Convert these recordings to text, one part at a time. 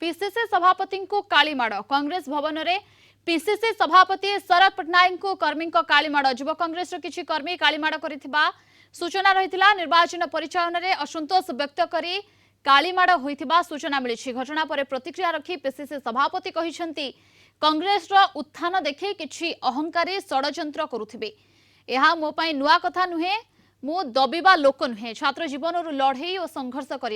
PCC सभापति को कालीमाड़ कांग्रेस भवन में पीसीसी सभापति शरद पट्टनायक को कर्मी कालीमाड़ युव कांग्रेस किसी कर्मी कालीमाड़ कर सूचना रही निर्वाचन परिचालन में असंतोष व्यक्त कर कालीमाड़ होता सूचना मिली। घटना पर प्रतिक्रिया रखी पीसीसी सभापति कहते कांग्रेस उत्थान देखे किसी अहंकारी षड्यंत्र करुथिबे। यह मो पई नुआ कथा नुहे, मु दबिबा लोक नुहे। छात्र जीवन लड़ई और संघर्ष कर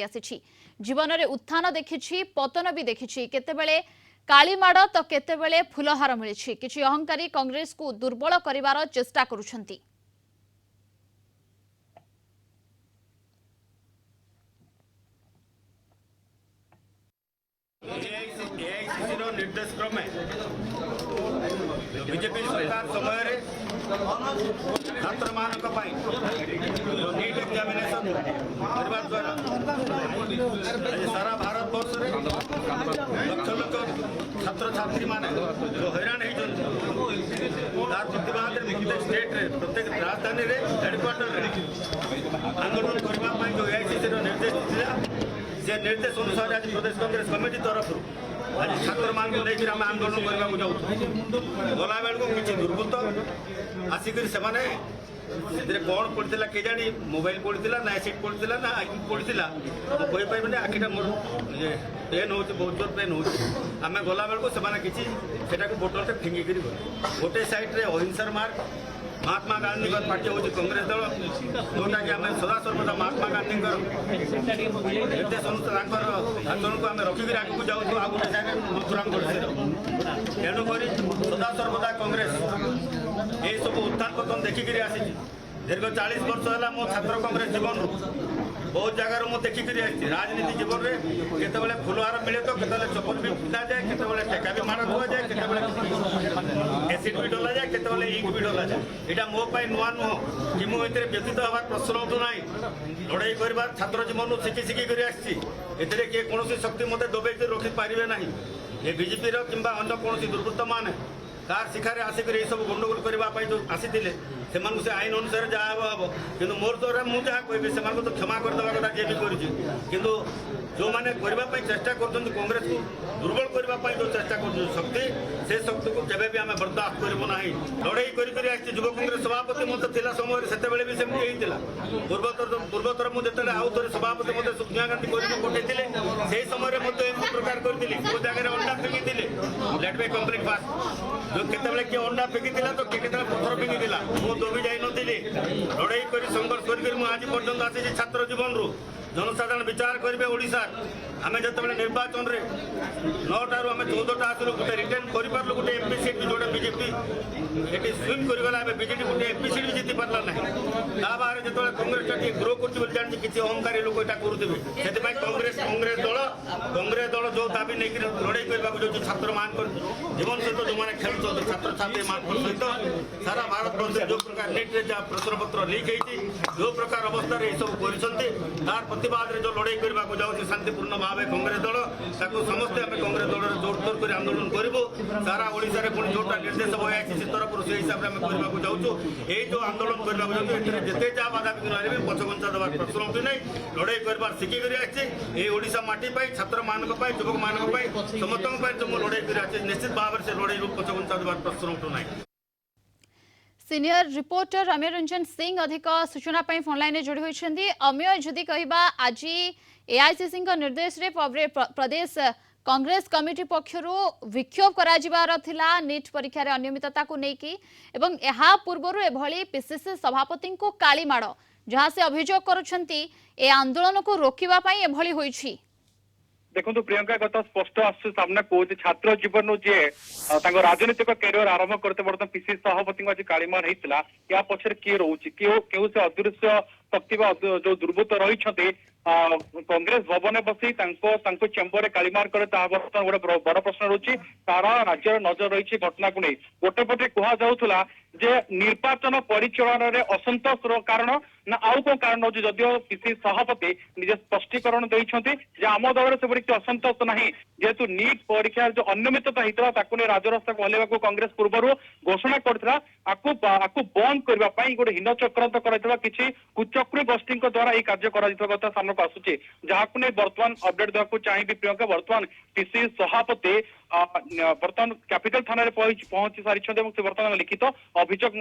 जीवन में उत्थान देखी, पतन भी देखी। केतेबेले कालीमाड़ तो केतेबेले फुलहार मिली। किसी अहंकारी कांग्रेस को दुर्बल करिवार चेष्टा करुछंती। निर्देश क्रमे बीजेपी सरकार समय छात्र मानक नीट एग्जामिनेशन करने द्वारा सारा भारत वर्ष लक्ष लक्ष छात्र छात्री मान जो हैरान तार प्रतिवाद स्टेट प्रत्येक राजधानी हेडक्वार्टर आंदोलन करने जो एआईसीसी निर्देश से निर्देश अनुसार आज प्रदेश कांग्रेस कमिटी तरफ आज छात्र मान को लेकर आम आंदोलन करने को जाऊँ गला बेल को किसी दुर्बृत्त आसिक कौन पड़ा के जानी मोबाइल पड़ा ना एसिड पड़ा ना आखि पड़ा कही पारे आखिटा मोर पेन हो बहुत जोर पेन हो आम गला बेलू से किसी बोतल से फिंगिक गोटे सैड्रे अहिंसार मार्ग महात्मा गांधी पार्टी हूँ कांग्रेस दल जोटा कि आम सदा सर्वदा महात्मा गांधी निर्देश अनुसार आचरण को आम रखिक आगे जाऊँ आ गोटे जगह मथुराम तेणुक सदा सर्वदा कांग्रेस ये सब उत्थान पतन देखिक आसी दीर्घ 40 वर्ष है मो छात्र कांग्रेस जीवन बहुत जगार मुझे देखिक राजनीति जीवन में केतबेले फुलहार मिले तो केतबेले चपल भी फुटा जाए केतबेले टेका भी माड़ हुआ जाए केतबेले एसिड भी डला जाए केतबेले इंक भी डला जाए। यहाँ मो पाई नुआ नुह कि मुझे व्यतीत हमार प्रश्न उठूना लड़ाई कर छात्र जीवन शिखी शिखी कर किए कौन शक्ति मत दबे रखिपारे ना ये बीजेपी कि अन्य कौन दुर्बृत्त मान तार शिखार आसिक सब गंडगोल करने जो आसी से आईन अनुसार जहाँ हम कि मोर द्वारा मुझे जहाँ कहि से तो क्षमा करदे कथा जी भी कर जो मैंने करने चेष्टा कर कांग्रेस को दुर्बल करने जो चेष्टा कर शक्ति से शक्ति को केवे भी आम बर्दाश्त करूँ ना लड़ाई कर युव कांग्रेस सभापति मत समय से भी सेमती होता पूर्वतर मुझे आउ थे सभापति मत सोनिया गांधी पठे से समय प्रकार करी जगह अंडा फिंगी लेट बाय कंप्लीट फास्ट जो केतबेले किए अंडा फिंगी तो किए पत्थर फिंगी मु दबी जाई नथिली लड़ाई कर संघर्ष कर आज पर्यटन आसी छात्र जीवन रू जनसाधारण विचार करेंगे ओडिशा आम जो निर्वाचन में 9टारू आम 14टा आसलु गोटे रिटर्न कर गोटे एमपी सीट जोटा बीजेपी ये स्विम करगला बीजेपी गोटे एमपी सीट भी जीति पारा ना बाहर जो कांग्रेस ग्रो कर जानी किसी अहंकारी लोक यहाँ करुवे से कांग्रेस दल जो दाबी नहीं लड़ाई करने जो छात्र मान जीवन सहित जो मैंने खेल छात्र छात्री मान सहित सारा भारत वर्ष जो प्रकार नीट प्रश्न पत्र लिक होती जो प्रकार अवस्था ये सब कर प्रतिवाद जो लड़ाई करने को जाऊँगी शांतिपूर्ण भाव कांग्रेस दल समस्ते आम कांग्रेस दल जोर तोर कर आंदोलन करूँ सारा ओडिशा रे पुणी जोटा निर्देश एआईसीसी तरफ से हिसाब से आम करने को जाऊँ ये जो आंदोलन करने को जाऊँ जिते जहाँ बाधा विघ्न आए पछघंचा देवार प्रश्न उठू ना लड़ाई करवार शिखिक आसी ओडिशा माटी छात्र मान युवक मान समस्त जो लड़ाई कर निश्चित भाव से लड़ाई पछघंचा देवार प्रश्न उठू ना। सीनियर रिपोर्टर अमेय रंजन सिंह अधिक सूचना फोनलाइन जोड़ी होती। अमेय जदि कहबा आज एआईसीसी निर्देश रे प्रदेश कांग्रेस कमिटी पक्षर विक्षोभ करा नीट परीक्षा रे अनियमितता को लेकिन यह पूर्वर एभली पीसीसी सभापति को कालीमाड़ जहाँ से अभियोग करुछंती ए आंदोलन को रोकिबा पई एभली होईछि। देखो प्रियंका कथा स्पष्ट आस सामना कौन छात्र जीवन जे राजनीतिक कैरियर आरंभ करते बर्तमान पीसीसी सभापति आज कालीमाड़ होता या पछर किए रोचे क्यों से अदृश्य शक्ति जो दुर्बृत्त रही कांग्रेस भवन बसी चेम्बर में कालीमाड़ करे बर्तमान गोटे बड़ प्रश्न रही सारा राज्य नजर रही घटना को नहीं गोटे पटे कहला जे निर्वाचन परिचालन में असंतोष कारण ना आउ कौन कारण हो जदियो पीसीसी सभापति निजे स्पष्टीकरण देते आम दल से किसी असंतोष ना जेहेतु नीट परीक्षा जो अनियमितता होता राजरास्ता को हल्ला को कांग्रेस पूर्व घोषणा करता बंद करने गोटे हीन चक्रांत कर किसी कुचक्री गोष्ठी द्वारा यह कार्य कथा सामना सामना को आसुची जहां ने वर्तमान अपडेट देवाक चाहिए प्रियंका वर्तमान पीसीसी सभापति बर्तमान कैपिटल थाना पहुंची सारी से बर्तमान लिखित अभियोग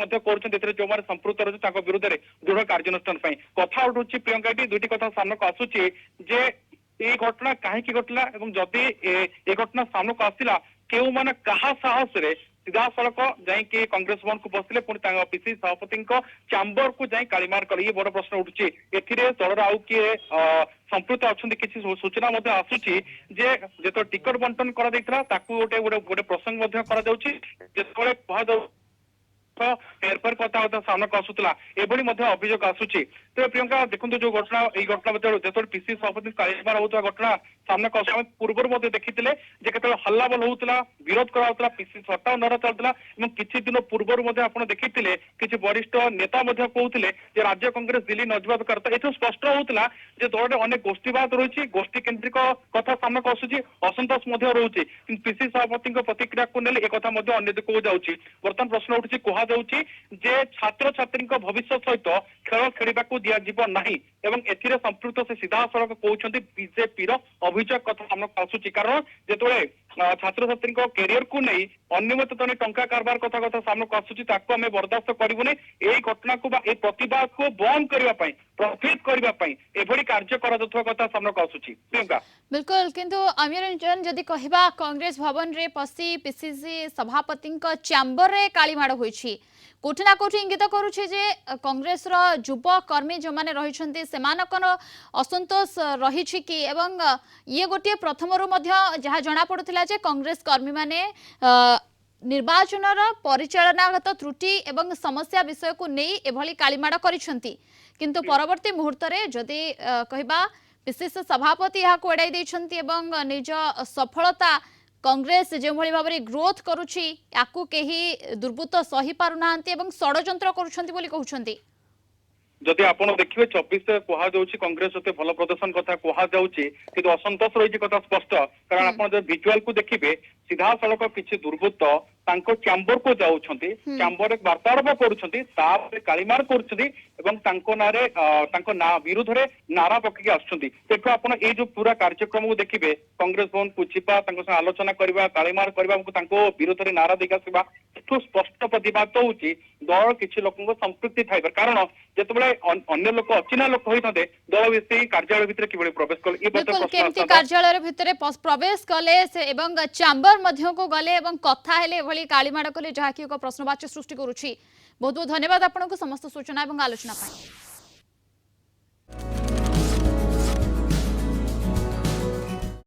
जो संपृक्त रही विरुद्ध में दृढ़ कार्यानुष्ठान कथा उठुची प्रियंका दुईटी कथा सामना को आसुची जे ये घटना कहीं घटला एवं जदि ये घटना सामना को आसला केउ माने कहा साहस रे सीधा सड़क जाइए कांग्रेस भवन को बसले पुणी पीसीसी सभापति चैम्बर को जाई कालीमार कले ये बड़ प्रश्न उठुची एथिरे दलर आउ किए संपृक्त अच्छा किसी सूचना आसूची जे जो टिकट बंटन गोटे प्रसंग कह हेरफेर कथा सामना को आसूला अभियोग आसूची तेज प्रियंका देखो जो घटना ये घटना जो पीसीसी सभापति कालीमार होता घटना सामना को आस पूर्व देखी हल्ला बोल होता विरोध कराला पीसीसी सट्टा नरा चलता किसी दिन पूर्व देखी किसी वरिष्ठ नेता कहते राज्य कांग्रेस दिल्ली न जावा दरकार ये स्पष्ट होता दल अनेक गोष्ठीवाद रही गोष्ठी केन्द्रिक कथा सामना को आसूची असंतोष रोचे पीसीसी सभापति प्रतिक्रिया को नेले एक अन्य दिखा जाऊँगी बर्तमान प्रश्न उठी कहुची जे छात्र छात्री भविष्य सहित खेल खेलवाक दिज्व नहीं एवं एथिरे संपृक्त से सीधा सड़क कहते बीजेपी अभियोग कथा सामना को आसूची कारण जिते छात्र छात्री कैरियर को नहीं अनियमित टंका कारबार कथा कथा सामना को आसूची आम बर्दाश्त करूनी यही घटना को प्रतिवाद को बंद करने प्रफित करने कार्य कथा सामना को आसूची प्रियंका बिल्कुल किंतु अमीर रंजन जदि कहबा कांग्रेस भवन रे पसी पीसीसी सभापति चैम्बर रे कालीमाड़ होईछि कोठी ना कोठी इंगित करुछि जे कांग्रेस रो युव कर्मी जो माने रहिछन्ति सेमानकर असंतोष रहिछि कि एवं ये गोटे प्रथमरु मध्य जहा जणा पडुथिला जे कांग्रेस कर्मी माने निर्वाचन परिचालनागत त्रुटि एवं समस्या विषय को नहीं एभली कालीमाड़ करिछन्ति किंतु परवर्ती मुहूर्त रे जदि कहबा पीसीसी सभापति यहाँ एड़ाई देछन्ति एवं निज सफलता कांग्रेस जो भाव में ग्रोथ करुछि याकू केही दुर्बृत्त सही पारु नाहंती एवं षड्यंत्र करुछन्ति बोली कहउछन्ति जदि आपण देखिए 24 कहा जाउछि कांग्रेस होते भल प्रदर्शन कथा कहा जाउछि किंतु असंतोष रही कथा स्पष्ट कारण आपण जो विजुअल को देखिबे सीधा सड़क किसी दुर्बृत्त तांको चैम्बर को जाउछन्ति चैम्बर एक वार्तालाप करुछन्ति तापर कालीमार करुछन्ति एवं तांको नारे तांको ना विरुद्ध रे नारा पकि आछन्ति तेको आपण ए जो पूरा कार्यक्रम को देखिबे कांग्रेस भवन को छिपा तांको से आलोचना करबा कालीमार करबा तांको विरुद्ध रे नारा देगा सेबा एठो स्पष्ट प्रतिबाद होउछि दल किछि लोकन संपृक्ति थाइबर कारण जेतबेले अन्य लोक अचिना लोक होइथाते दल बेसी कार्यालय भितर किबळे प्रवेश कले ए बिल्कुल केमती कार्यालय भितर प्रवेश कले से एवं चैम्बर मध्य को गले एवं कथा हेले एभली कालीमाड़ कले जहा कि एक प्रश्नवाची सृष्टि करुछि बहुत बहुत धन्यवाद आपनको समस्त सूचना एवं आलोचना पाई।